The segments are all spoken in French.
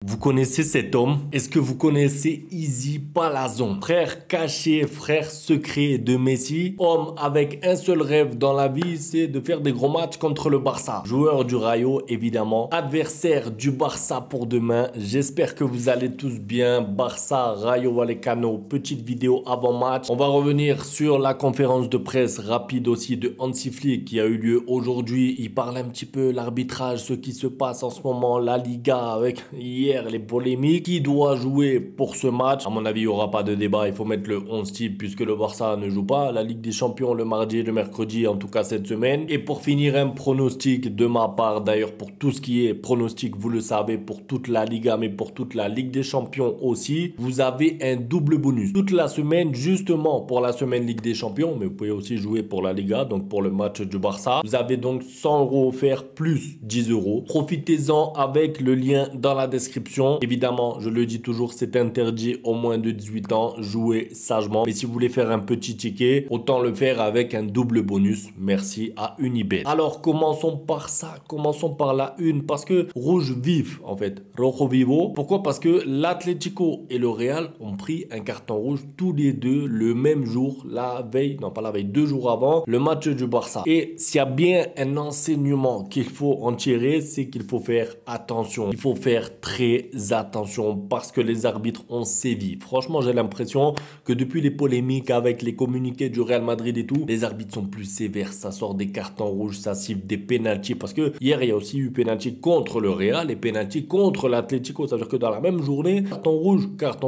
Vous connaissez cet homme? Est-ce que vous connaissez Izzy Palazón? Frère caché, frère secret de Messi. Homme avec un seul rêve dans la vie, c'est de faire des gros matchs contre le Barça. Joueur du Rayo, évidemment. Adversaire du Barça pour demain. J'espère que vous allez tous bien. Barça, Rayo Vallecano. Petite vidéo avant match. On va revenir sur la conférence de presse rapide aussi de Hansi Flick qui a eu lieu aujourd'hui. Il parle un petit peu l'arbitrage, ce qui se passe en ce moment, la Liga avec hier les polémiques. Qui doit jouer pour ce match? À mon avis, il n'y aura pas de débat. Il faut mettre le 11 type puisque le Barça ne joue pas. La Ligue des Champions le mardi et le mercredi, en tout cas cette semaine. Et pour finir, un pronostic de ma part. D'ailleurs, pour tout ce qui est pronostic, vous le savez, pour toute la Liga, mais pour toute la Ligue des Champions aussi, vous avez un double bonus. Toute la semaine, justement, pour la semaine Ligue des Champions, mais vous pouvez aussi jouer pour la Liga, donc pour le match du Barça. Vous avez donc 100 € offerts plus 10 €. Profitez-en avec le lien dans la description. Évidemment, je le dis toujours, c'est interdit aux moins de 18 ans. Jouez sagement. Mais si vous voulez faire un petit ticket, autant le faire avec un double bonus. Merci à Unibet. Alors, commençons par ça. Commençons par la une. Parce que rouge vif, en fait. Rojo vivo. Pourquoi? Parce que l'Atlético et le Real ont pris un carton rouge tous les deux le même jour. La veille, non pas la veille, 2 jours avant le match du Barça. Et s'il y a bien un enseignement qu'il faut en tirer, c'est qu'il faut faire attention. Il faut faire très attention parce que les arbitres ont sévi. Franchement, j'ai l'impression que depuis les polémiques avec les communiqués du Real Madrid et tout, les arbitres sont plus sévères. Ça sort des cartons rouges, ça siffle des pénaltys parce que hier, il y a aussi eu pénalty contre le Real et pénalty contre l'Atlético. Ça veut dire que dans la même journée, carton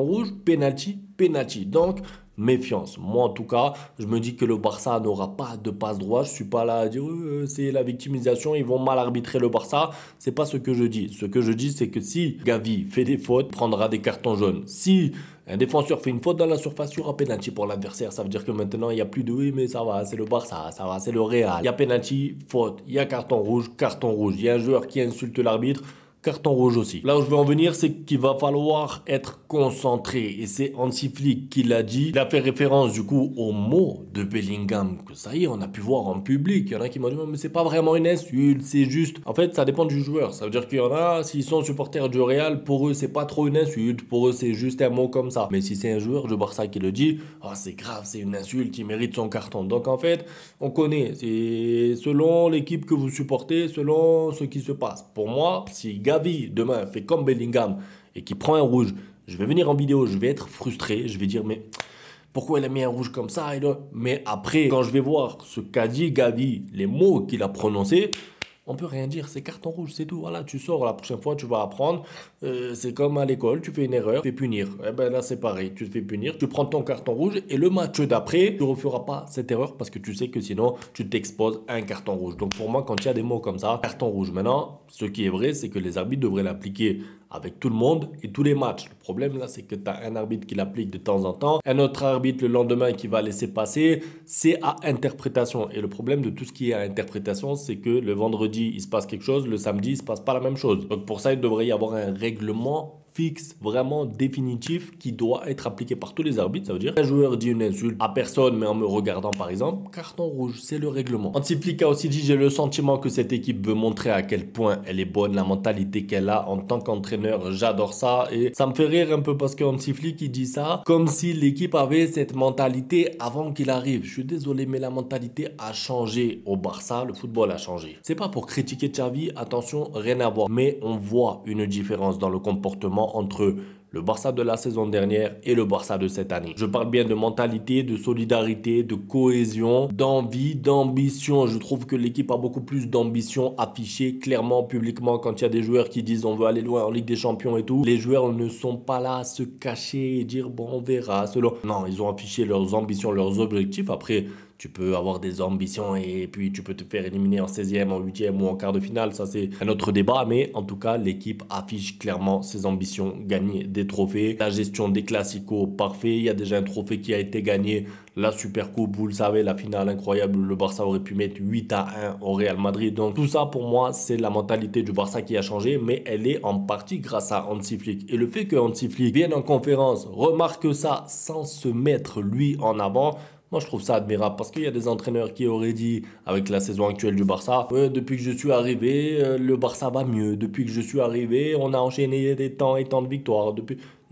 rouge, pénalty, pénalty. Donc, méfiance. Moi, en tout cas, je me dis que le Barça n'aura pas de passe droit. Je suis pas là à dire c'est la victimisation, ils vont mal arbitrer le Barça. C'est pas ce que je dis. Ce que je dis, c'est que si Gavi fait des fautes, il prendra des cartons jaunes. Si un défenseur fait une faute dans la surface, il y aura pénalty pour l'adversaire. Ça veut dire que maintenant, il n'y a plus de oui, mais ça va, c'est le Barça, ça va, c'est le Real. Il y a pénalty, faute. Il y a carton rouge, carton rouge. Il y a un joueur qui insulte l'arbitre. Carton rouge aussi. Là où je veux en venir, c'est qu'il va falloir être concentré. Et c'est Hansi Flick qui l'a dit. Il a fait référence du coup aux mots de Bellingham. Que ça y est, on a pu voir en public. Il y en a qui m'ont dit, mais c'est pas vraiment une insulte, c'est juste. En fait, ça dépend du joueur. Ça veut dire qu'il y en a, s'ils sont supporters du Real, pour eux, c'est pas trop une insulte. Pour eux, c'est juste un mot comme ça. Mais si c'est un joueur du Barça qui le dit, ah, c'est grave, c'est une insulte, il mérite son carton. Donc en fait, on connaît. C'est selon l'équipe que vous supportez, selon ce qui se passe. Pour moi, si Gavi demain fait comme Bellingham et qui prend un rouge, je vais venir en vidéo, je vais être frustré, je vais dire mais pourquoi il a mis un rouge comme ça? Mais après, quand je vais voir ce qu'a dit Gavi, les mots qu'il a prononcés, on peut rien dire, c'est carton rouge, c'est tout. Voilà, tu sors, la prochaine fois, tu vas apprendre. C'est comme à l'école, tu fais une erreur, tu te fais punir. Eh ben là, c'est pareil, tu te fais punir, tu prends ton carton rouge et le match d'après, tu ne referas pas cette erreur parce que tu sais que sinon, tu t'exposes à un carton rouge. Donc pour moi, quand il y a des mots comme ça, carton rouge. Maintenant, ce qui est vrai, c'est que les arbitres devraient l'appliquer avec tout le monde et tous les matchs. Le problème là, c'est que tu as un arbitre qui l'applique de temps en temps, un autre arbitre le lendemain qui va laisser passer. C'est à interprétation. Et le problème de tout ce qui est à interprétation, c'est que le vendredi, il se passe quelque chose, le samedi, il se passe pas la même chose. Donc pour ça, il devrait y avoir un règlement fixe, vraiment définitif, qui doit être appliqué par tous les arbitres. Ça veut dire qu'un joueur dit une insulte à personne, mais en me regardant par exemple, carton rouge, c'est le règlement. Hansi Flick a aussi dit, j'ai le sentiment que cette équipe veut montrer à quel point elle est bonne, la mentalité qu'elle a en tant qu'entraîneur. J'adore ça et ça me fait rire un peu parce que Hansi Flick, il dit ça comme si l'équipe avait cette mentalité avant qu'il arrive. Je suis désolé, mais la mentalité a changé au Barça, le football a changé. C'est pas pour critiquer Xavi, attention, rien à voir, mais on voit une différence dans le comportement entre le Barça de la saison dernière et le Barça de cette année. Je parle bien de mentalité, de solidarité, de cohésion, d'envie, d'ambition. Je trouve que l'équipe a beaucoup plus d'ambition affichée clairement, publiquement, quand il y a des joueurs qui disent on veut aller loin en Ligue des Champions et tout. Les joueurs ne sont pas là à se cacher et dire bon on verra. Non, ils ont affiché leurs ambitions, leurs objectifs. Après, tu peux avoir des ambitions et puis tu peux te faire éliminer en 16e, en 8e ou en quart de finale. Ça, c'est un autre débat. Mais en tout cas, l'équipe affiche clairement ses ambitions. Gagner des trophées. La gestion des classicos, parfait. Il y a déjà un trophée qui a été gagné. La Supercoupe, vous le savez, la finale incroyable. Le Barça aurait pu mettre 8-1 au Real Madrid. Donc tout ça, pour moi, c'est la mentalité du Barça qui a changé. Mais elle est en partie grâce à Hansi Flick. Et le fait que Hansi Flick vienne en conférence, remarque ça sans se mettre lui en avant, Moi, je trouve ça admirable parce qu'il y a des entraîneurs qui auraient dit, avec la saison actuelle du Barça, ouais, depuis que je suis arrivé, le Barça va mieux. Depuis que je suis arrivé, on a enchaîné des temps et temps de victoires.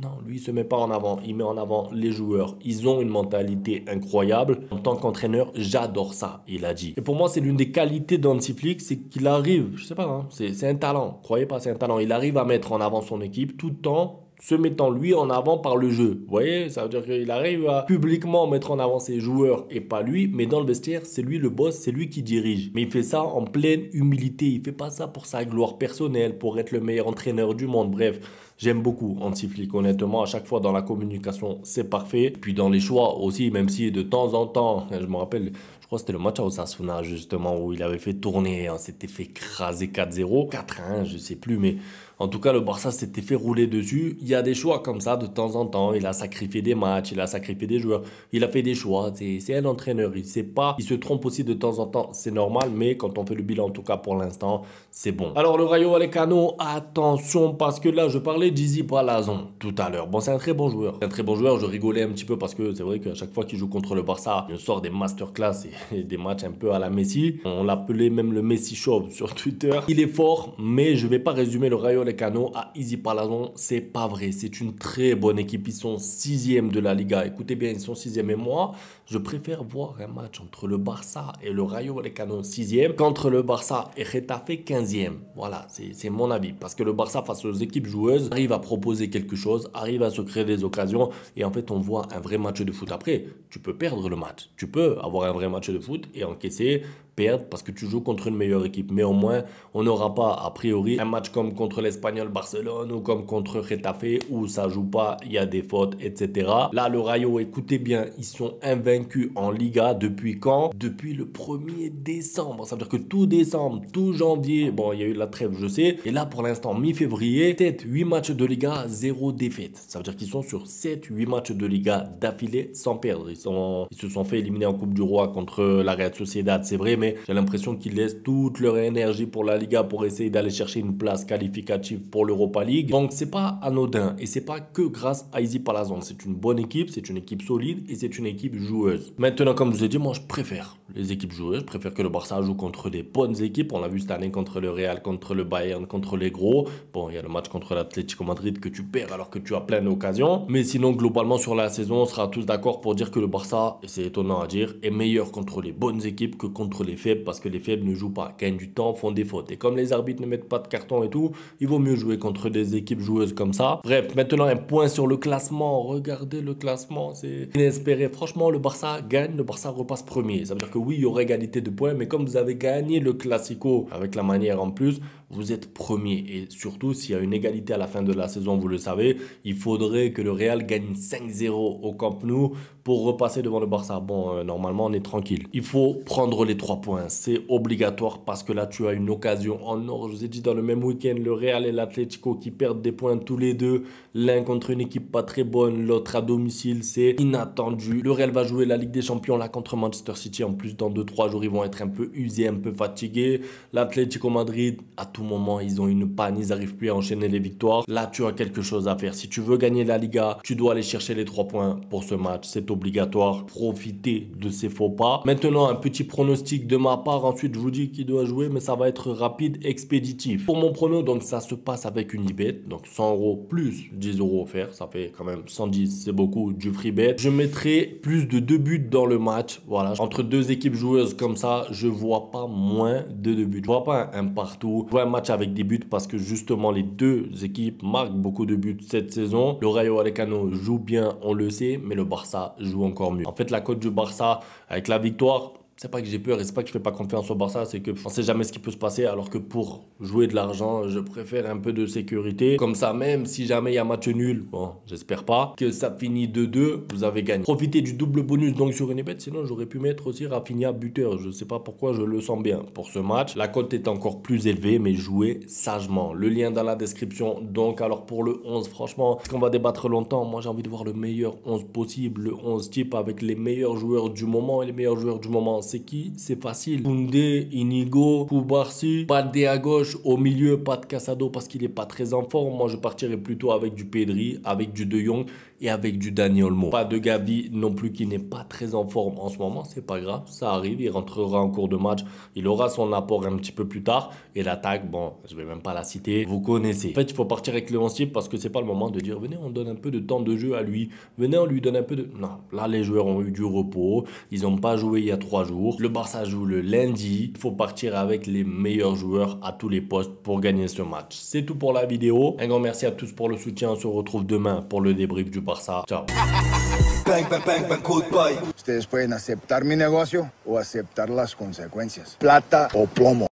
Non, lui, il se met pas en avant. Il met en avant les joueurs. Ils ont une mentalité incroyable. En tant qu'entraîneur, j'adore ça, il a dit. Et pour moi, c'est l'une des qualités d'Hansi Flick, c'est qu'il arrive, je sais pas, hein, c'est un talent. Croyez pas, c'est un talent. Il arrive à mettre en avant son équipe tout en se mettant lui en avant par le jeu. Vous voyez, ça veut dire qu'il arrive à publiquement mettre en avant ses joueurs et pas lui, mais dans le vestiaire, c'est lui le boss, c'est lui qui dirige. Mais il fait ça en pleine humilité. Il fait pas ça pour sa gloire personnelle, pour être le meilleur entraîneur du monde. Bref, j'aime beaucoup Hansi Flick, honnêtement. À chaque fois dans la communication, c'est parfait. Et puis dans les choix aussi, même si de temps en temps, je me rappelle, je crois que c'était le match à Osasuna justement où il avait fait tourner, on s'était fait écraser 4-0, 4-1, je sais plus, mais en tout cas le Barça s'était fait rouler dessus. Il y a des choix comme ça de temps en temps. Il a sacrifié des matchs, il a sacrifié des joueurs, il a fait des choix. C'est un entraîneur, il sait pas, il se trompe aussi de temps en temps, c'est normal, mais quand on fait le bilan, en tout cas pour l'instant, c'est bon. Alors le Rayo Vallecano, attention parce que là je parlais d'Izzy Palazon tout à l'heure. Bon, c'est un très bon joueur. C'est un très bon joueur, je rigolais un petit peu parce que c'est vrai qu'à chaque fois qu'il joue contre le Barça, il sort des masterclass et des matchs un peu à la Messi. On l'appelait même le Messi Show sur Twitter. Il est fort, mais je vais pas résumer le Rayo Vallecano à Izzy Palazon. C'est pas vrai. C'est une très bonne équipe. Ils sont 6e de la Liga. Écoutez bien, ils sont 6e. Et moi, je préfère voir un match entre le Barça et le Rayo Vallecano 6e qu'entre le Barça et Getafe 15e. Voilà, c'est mon avis. Parce que le Barça, face aux équipes joueuses, arrive à proposer quelque chose, arrive à se créer des occasions. Et en fait, on voit un vrai match de foot. Après, tu peux perdre le match. Tu peux avoir un vrai match de foot et encaisser, perdre parce que tu joues contre une meilleure équipe. Mais au moins, on n'aura pas, a priori, un match comme contre l'Espagnol Barcelone ou comme contre Getafe où ça joue pas, il y a des fautes, etc. Là, le Rayo, écoutez bien, ils sont invaincus en Liga depuis quand? Depuis le 1er décembre. Ça veut dire que tout décembre, tout janvier, bon, il y a eu la trêve, je sais. Et là, pour l'instant, mi-février, 8 matchs de Liga, 0 défaite. Ça veut dire qu'ils sont sur 7-8 matchs de Liga d'affilée sans perdre. Ils se sont fait éliminer en Coupe du Roi contre la Real Sociedad, c'est vrai, mais j'ai l'impression qu'ils laissent toute leur énergie pour la Liga pour essayer d'aller chercher une place qualificative pour l'Europa League. Donc c'est pas anodin et c'est pas que grâce à Izzy Palazon. C'est une bonne équipe, c'est une équipe solide et c'est une équipe joueuse. Maintenant, comme je vous ai dit, moi je préfère les équipes joueuses. Je préfère que le Barça joue contre des bonnes équipes. On l'a vu cette année contre le Real, contre le Bayern, contre les gros. Bon, il y a le match contre l'Atlético Madrid que tu perds alors que tu as plein d'occasions. Mais sinon, globalement sur la saison, on sera tous d'accord pour dire que le Barça, et c'est étonnant à dire, est meilleur contre les bonnes équipes que contre les faibles parce que les faibles ne jouent pas, gagnent du temps, font des fautes. Et comme les arbitres ne mettent pas de carton et tout, il vaut mieux jouer contre des équipes joueuses comme ça. Bref, maintenant un point sur le classement. Regardez le classement, c'est inespéré. Franchement, le Barça gagne, le Barça repasse premier. Ça veut dire que oui, il y aura égalité de points, mais comme vous avez gagné le Classico avec la manière en plus, vous êtes premier. Et surtout, s'il y a une égalité à la fin de la saison, vous le savez, il faudrait que le Real gagne 5-0 au Camp Nou pour repasser devant le Barça. Bon, normalement, on est tranquille. Il faut prendre les 3 points. C'est obligatoire parce que là, tu as une occasion en or. Je vous ai dit, dans le même week-end, le Real et l'Atlético qui perdent des points tous les deux. L'un contre une équipe pas très bonne, l'autre à domicile. C'est inattendu. Le Real va jouer la Ligue des Champions là contre Manchester City. En plus, dans 2-3 jours, ils vont être un peu usés, un peu fatigués. L'Atlético Madrid, à tout moment, ils ont une panne. Ils n'arrivent plus à enchaîner les victoires. Là, tu as quelque chose à faire. Si tu veux gagner la Liga, tu dois aller chercher les 3 points pour ce match. C'est obligatoire. Profitez de ces faux pas. Maintenant, un petit pronostic de ma part. Ensuite, je vous dis qui doit jouer, mais ça va être rapide, expéditif. Pour mon prono, donc ça se passe avec une ibet. Donc 100 € plus 10 € offerts. Ça fait quand même 110, c'est beaucoup du free bet. Je mettrai plus de 2 buts dans le match. Voilà, entre deux équipes joueuses comme ça, je vois pas moins de 2 buts. Je vois pas un partout. Je vois un match avec des buts parce que justement les deux équipes marquent beaucoup de buts cette saison. Le Rayo Vallecano joue bien, on le sait, mais le Barça joue encore mieux. En fait, la cote du Barça avec la victoire, c'est pas que j'ai peur et c'est pas que je fais pas confiance au Barça, c'est que on sait jamais ce qui peut se passer, alors que pour jouer de l'argent, je préfère un peu de sécurité. Comme ça, même si jamais il y a match nul, bon, j'espère pas, que ça finit 2-2, vous avez gagné. Profitez du double bonus donc sur une bête, sinon j'aurais pu mettre aussi Rafinha buteur. Je sais pas pourquoi, je le sens bien pour ce match. La cote est encore plus élevée, mais jouez sagement. Le lien dans la description. Donc, alors pour le 11, franchement, parce qu'on va débattre longtemps, moi j'ai envie de voir le meilleur 11 possible, le 11 type avec les meilleurs joueurs du moment, et les meilleurs joueurs du moment, c'est qui? C'est facile. Koundé, Inigo, Koubarsi, Baldé à gauche, au milieu, pas de Casado parce qu'il est pas très en forme. Moi, je partirais plutôt avec du Pedri, avec du De Jong et avec du Dani Olmo. Pas de Gavi non plus qui n'est pas très en forme en ce moment, c'est pas grave, ça arrive, il rentrera en cours de match, il aura son apport un petit peu plus tard. Et l'attaque, bon, je vais même pas la citer, vous connaissez. En fait, il faut partir avec Léon Cier parce que c'est pas le moment de dire venez, on donne un peu de temps de jeu à lui, venez, on lui donne un peu de... Non, là, les joueurs ont eu du repos, ils n'ont pas joué il y a 3 jours, le Barça joue le lundi, il faut partir avec les meilleurs joueurs à tous les postes pour gagner ce match. C'est tout pour la vidéo, un grand merci à tous pour le soutien, on se retrouve demain pour le débrief du Barça. Ciao. Bang, bang, bang, bang, goodbye. Ustedes pueden aceptar mi negocio o aceptar las consecuencias. Plata o plomo.